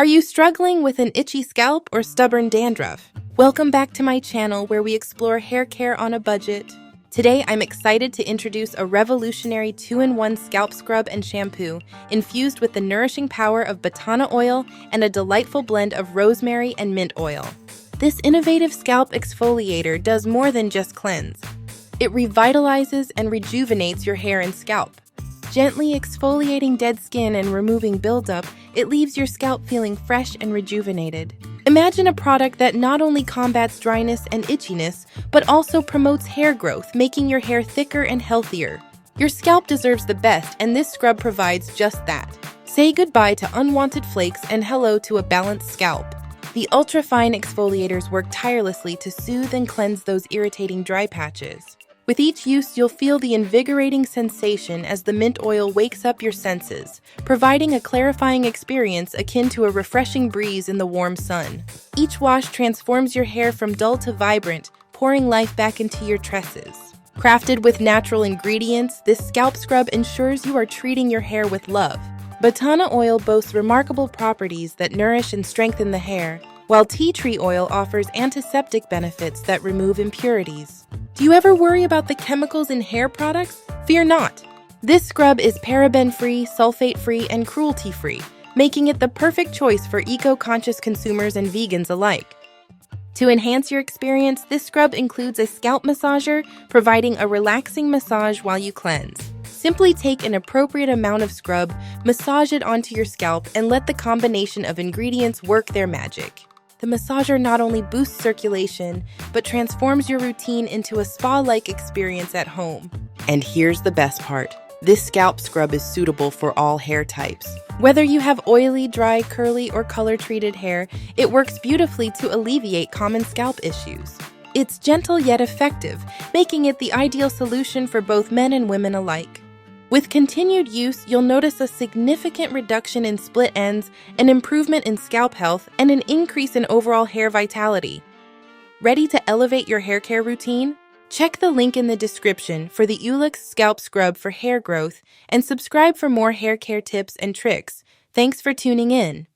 Are you struggling with an itchy scalp or stubborn dandruff? Welcome back to my channel where we explore hair care on a budget. Today, I'm excited to introduce a revolutionary 2-in-1 scalp scrub and shampoo infused with the nourishing power of Batana oil and a delightful blend of rosemary and mint oil. This innovative scalp exfoliator does more than just cleanse. It revitalizes and rejuvenates your hair and scalp. Gently exfoliating dead skin and removing buildup, it leaves your scalp feeling fresh and rejuvenated. Imagine a product that not only combats dryness and itchiness, but also promotes hair growth, making your hair thicker and healthier. Your scalp deserves the best, and this scrub provides just that. Say goodbye to unwanted flakes and hello to a balanced scalp. The ultra-fine exfoliators work tirelessly to soothe and cleanse those irritating dry patches. With each use, you'll feel the invigorating sensation as the mint oil wakes up your senses, providing a clarifying experience akin to a refreshing breeze in the warm sun. Each wash transforms your hair from dull to vibrant, pouring life back into your tresses. Crafted with natural ingredients, this scalp scrub ensures you are treating your hair with love. Batana oil boasts remarkable properties that nourish and strengthen the hair, while tea tree oil offers antiseptic benefits that remove impurities. Do you ever worry about the chemicals in hair products? Fear not! This scrub is paraben-free, sulfate-free, and cruelty-free, making it the perfect choice for eco-conscious consumers and vegans alike. To enhance your experience, this scrub includes a scalp massager, providing a relaxing massage while you cleanse. Simply take an appropriate amount of scrub, massage it onto your scalp, and let the combination of ingredients work their magic. The massager not only boosts circulation, but transforms your routine into a spa-like experience at home. And here's the best part. This scalp scrub is suitable for all hair types. Whether you have oily, dry, curly, or color-treated hair, it works beautifully to alleviate common scalp issues. It's gentle yet effective, making it the ideal solution for both men and women alike. With continued use, you'll notice a significant reduction in split ends, an improvement in scalp health, and an increase in overall hair vitality. Ready to elevate your hair care routine? Check the link in the description for the Ulluxe Scalp Scrub for hair growth and subscribe for more hair care tips and tricks. Thanks for tuning in.